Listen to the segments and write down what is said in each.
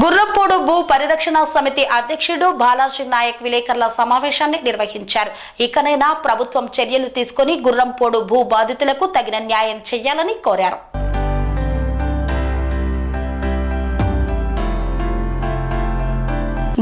గుర్రంపోడు భూ పరిరక్షణ సమితి అధ్యక్షుడు బాలాజీ నాయక్ విలేకరుల సమావేశాన్ని నిర్వహించారు. ఇకనైనా ప్రభుత్వం చర్యలు తీసుకుని గుర్రంపోడు భూ బాధితులకు తగిన న్యాయం చేయాలని కోరారు.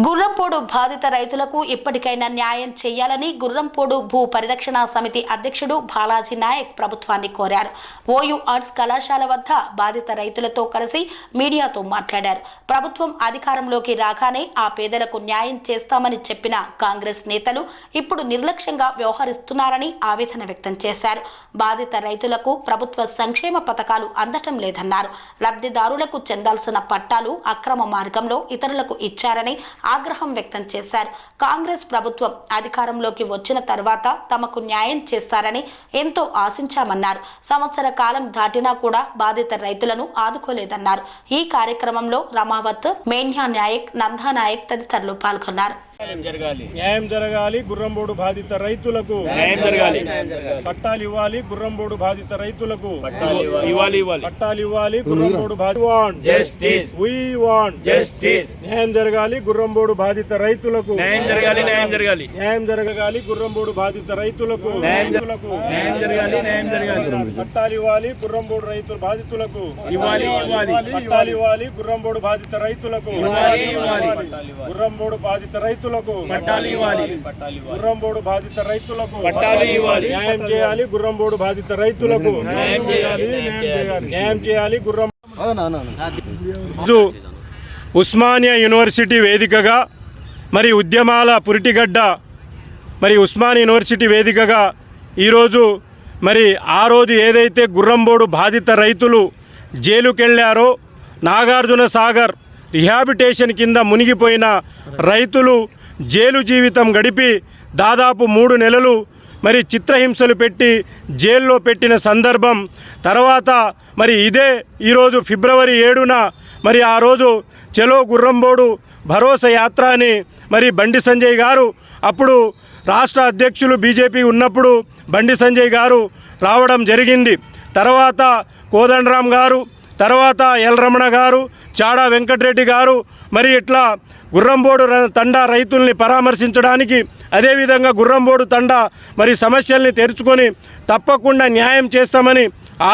గుర్రంపోడు బాధిత రైతులకు ఇప్పటికైనా న్యాయం చేయాలని గుర్రంపోడు భూ పరిరక్షణ సమితి అధ్యక్షుడు బాలాజీ నాయక్ ప్రభుత్వాన్ని కోరారు. ఓయూ ఆర్ట్స్ కళాశాల వద్ద బాధిత రైతులతో కలిసి మీడియాతో మాట్లాడారు. ప్రభుత్వం అధికారంలోకి రాగానే ఆ పేదలకు న్యాయం చేస్తామని చెప్పిన కాంగ్రెస్ నేతలు ఇప్పుడు నిర్లక్ష్యంగా వ్యవహరిస్తున్నారని ఆవేదన వ్యక్తం చేశారు. బాధిత రైతులకు ప్రభుత్వ సంక్షేమ పథకాలు అందటం లేదన్నారు. లబ్ధిదారులకు చెందాల్సిన పట్టాలు అక్రమ మార్గంలో ఇతరులకు ఇచ్చారని ఆగ్రహం వ్యక్తం చేశారు. కాంగ్రెస్ ప్రభుత్వం అధికారంలోకి వచ్చిన తర్వాత తమకు న్యాయం చేస్తారని ఎంతో ఆశించామన్నారు. సంవత్సర కాలం దాటినా కూడా బాధిత రైతులను ఆదుకోలేదన్నారు. ఈ కార్యక్రమంలో రమావత్, మేన్యా నాయక్, నందా నాయక్ తదితరులు పాల్గొన్నారు. న్యాయం జరగాలి. గుర్రంపోడు బాధిత రైతులకు న్యాయం జరగాలి. పట్టాలు ఇవ్వాలి. గుర్రంపోడు బాధిత రైతులకు పట్టాలు ఇవ్వాలి. Gurrampodu justice we want justice. న్యాయం జరగాలి. గుర్రంపోడు బాధిత రైతులకు న్యాయం జరగాలి. న్యాయం జరగాలి. గుర్రంపోడు బాధిత రైతులకు పట్టాలు ఇవ్వాలి. గుర్రంపోడు రైతుల బాధితులకు పట్టాలు ఇవ్వాలి. గుర్రంపోడు బాధిత రైతులకు గుర్రంపోడు బాధిత రైతులకు పట్టాలు ఇవ్వాలి. గుర్రంపోడు బాధిత రైతులకు పట్టాలు ఇవ్వాలి. న్యాయం చేయాలి. గుర్రంపోడు బాధిత రైతులకు న్యాయం చేయాలి. ఉస్మానియా యూనివర్సిటీ వేదికగా మరి ఉద్యమాల పురిటిగడ్డ మరి ఉస్మానియా యూనివర్సిటీ వేదికగా ఈరోజు మరి ఆ రోజు ఏదైతే గుర్రంపోడు బాధిత రైతులు జైలుకెళ్ళారో, నాగార్జున సాగర్ రిహాబిటేషన్ కింద మునిగిపోయిన రైతులు జైలు జీవితం గడిపి దాదాపు 3 నెలలు మరి చిత్రహింసలు పెట్టి జైల్లో పెట్టిన సందర్భం తర్వాత మరి ఇదే ఈరోజు ఫిబ్రవరి 7న మరి ఆ రోజు చలో గుర్రంపోడు భరోసా యాత్ర అని మరి బండి సంజయ్ గారు అప్పుడు రాష్ట్ర అధ్యక్షులు బీజేపీ ఉన్నప్పుడు బండి సంజయ్ గారు రావడం జరిగింది. తర్వాత కోదండరామ్ గారు, తర్వాత ఎల్ రమణ గారు, చాడా వెంకటరెడ్డి గారు మరి ఇట్లా గుర్రంపోడు తండా రైతుల్ని పరామర్శించడానికి, అదేవిధంగా గుర్రంపోడు తండా మరి సమస్యల్ని తెరుచుకొని తప్పకుండా న్యాయం చేస్తామని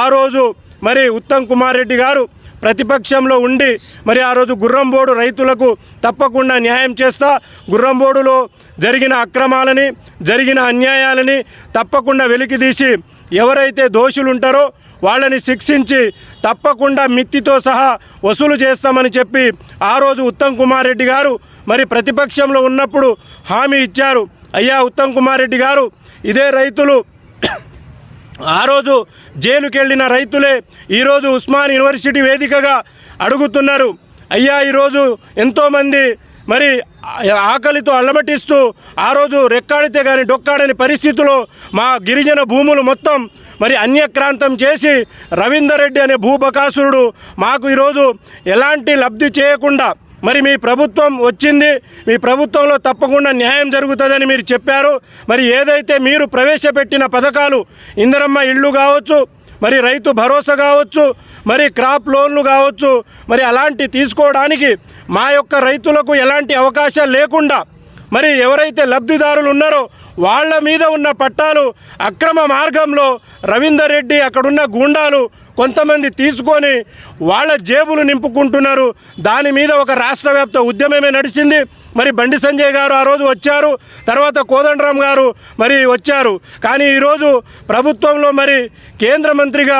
ఆ రోజు మరి ఉత్తమ్ కుమార్ రెడ్డి గారు ప్రతిపక్షంలో ఉండి మరి ఆ రోజు గుర్రంపోడు రైతులకు తప్పకుండా న్యాయం చేస్తా, గుర్రంపోడులో జరిగిన అక్రమాలని, జరిగిన అన్యాయాలని తప్పకుండా వెలికితీసి ఎవరైతే దోషులు ఉంటారో వాళ్ళని శిక్షించి తప్పకుండా మిత్తితో సహా వసూలు చేస్తామని చెప్పి ఆ రోజు ఉత్తమ్ కుమార్ రెడ్డి గారు మరి ప్రతిపక్షంలో ఉన్నప్పుడు హామీ ఇచ్చారు. అయ్యా ఉత్తమ్ కుమార్ రెడ్డి గారు, ఇదే రైతులు ఆ రోజు జైలుకి వెళ్ళిన రైతులే ఈరోజు ఉస్మాన్ యూనివర్సిటీ వేదికగా అడుగుతున్నారు. అయ్యా ఈరోజు ఎంతోమంది మరి ఆకలితో అల్లమటిస్తూ ఆ రోజు రెక్కాడితే కానీ డొక్కాడని పరిస్థితుల్లో మా గిరిజన భూములు మొత్తం మరి అన్యక్రాంతం చేసి రవీందర్ రెడ్డి అనే భూబకాసురుడు మాకు ఈరోజు ఎలాంటి లబ్ధి చేయకుండా మరి మీ ప్రభుత్వం వచ్చింది, మీ ప్రభుత్వంలో తప్పకుండా న్యాయం జరుగుతుందని మీరు చెప్పారు. మరి ఏదైతే మీరు ప్రవేశపెట్టిన పథకాలు ఇందిరమ్మ ఇళ్ళు కావచ్చు, మరి రైతు భరోసా కావచ్చు, మరి క్రాప్ లోన్లు కావచ్చు, మరి అలాంటి తీసుకోవడానికి మా యొక్క రైతులకు ఎలాంటి అవకాశాలు లేకుండా మరి ఎవరైతే లబ్ధిదారులు ఉన్నారో వాళ్ళ మీద ఉన్న పట్టాలు అక్రమ మార్గంలో రవీందర్ రెడ్డి అక్కడున్న గూండాలు కొంతమంది తీసుకొని వాళ్ళ జేబులు నింపుకుంటున్నారు. దాని మీద ఒక రాష్ట్ర వ్యాప్త ఉద్యమమే నడిచింది. మరి బండి సంజయ్ గారు ఆ రోజు వచ్చారు, తర్వాత కోదండరామ్ గారు మరి వచ్చారు. కానీ ఈరోజు ప్రభుత్వంలో మరి కేంద్ర మంత్రిగా,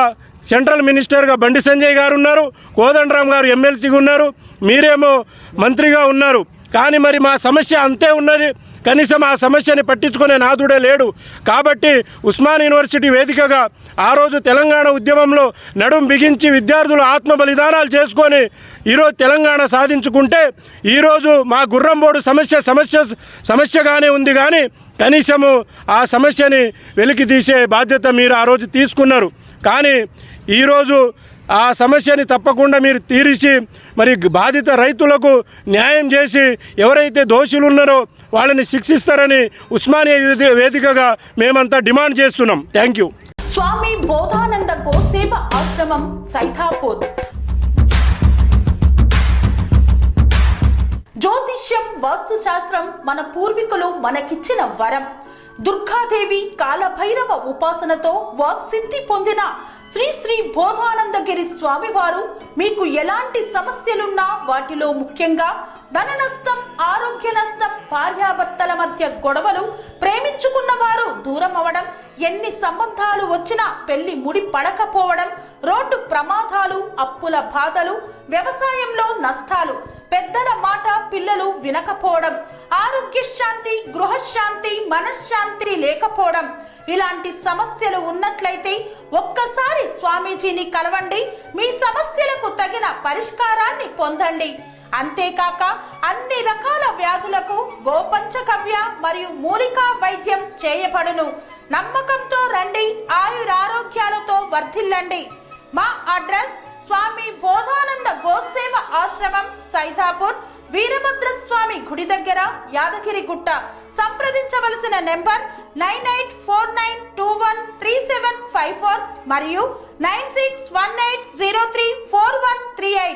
సెంట్రల్ మినిస్టర్గా బండి సంజయ్ గారు ఉన్నారు, కోదండరామ్ గారు ఎమ్మెల్సీగా ఉన్నారు, మీరేమో మంత్రిగా ఉన్నారు. కానీ మరి మా సమస్య అంతే ఉన్నది. కనీసం ఆ సమస్యని పట్టించుకునే నాదుడే లేడు. కాబట్టి ఉస్మాన్ యూనివర్సిటీ వేదికగా ఆ రోజు తెలంగాణ ఉద్యమంలో నడుం బిగించి విద్యార్థులు ఆత్మ బలిదానాలు చేసుకొని ఈరోజు తెలంగాణ సాధించుకుంటే ఈరోజు మా గుర్రంపోడు సమస్యగానే ఉంది. కానీ కనీసము ఆ సమస్యని వెలికి తీసే బాధ్యత మీరు ఆ రోజు తీసుకున్నారు. కానీ ఈరోజు ఆ సమస్యని తప్పకుండా మీరు తీర్చి మరి బాధిత రైతులకు న్యాయం చేసి ఎవరైతే దోషులు ఉన్నారో వాళ్ళని శిక్షిస్తారని ఉస్మానియా వేదికగా మేమంతా డిమాండ్ చేస్తున్నాం. Thank you. స్వామి బోధానంద గోసేవ ఆశ్రమం సైతాపూర్. శాస్త్రం మన పూర్వీకులు మనకిచ్చిన వరం. దుర్గాదేవి కాలభైరవ ఉపాసనతో వాక్సిద్ధి పొందిన శ్రీ శ్రీ బోధానందగిరి స్వామివారు మీకు ఎలాంటి సమస్యలున్నా, వాటిలో ముఖ్యంగా ధన నష్టం, ఆరోగ్య నష్టం, భార్యాభర్తల మధ్య గొడవలు, ప్రేమించుకున్న వారు దూరం అవడం, ఎన్ని సంబంధాలు వచ్చినా పెళ్లి ముడి పడకపోవడం, రోడ్డు ప్రమాదాలు, అప్పుల బాధలు, వ్యవసాయంలో నష్టాలు, పెద్దల మాట పిల్లలు వినకపోవడం, ఆరోగ్య శాంతి, గృహశాంతి, మనశ్శాంతి లేకపోవడం, ఇలాంటి సమస్యలు ఉన్నట్లయితే ఒక్కసారి స్వామీజీని కలవండి. మీ సమస్యలకు తగిన పరిష్కారాన్ని పొందండి. అంతేకాక అన్ని రకాల వ్యాధులకు గోపంచకవ్య మరియు మూలికా వైద్యం చేయబడును. నమ్మకంతో రండి, ఆయురారోగ్యాలతో వర్ధిల్లండి. మా అడ్రస్ స్వామి బోధానంద గోసేవ ఆశ్రమం, సైదాపూర్, వీరభద్రస్వామి గుడి దగ్గర, యాదగిరిగుట్ట. సంప్రదించవలసిన నెంబర్ 9849213754 మరియు 9618034138.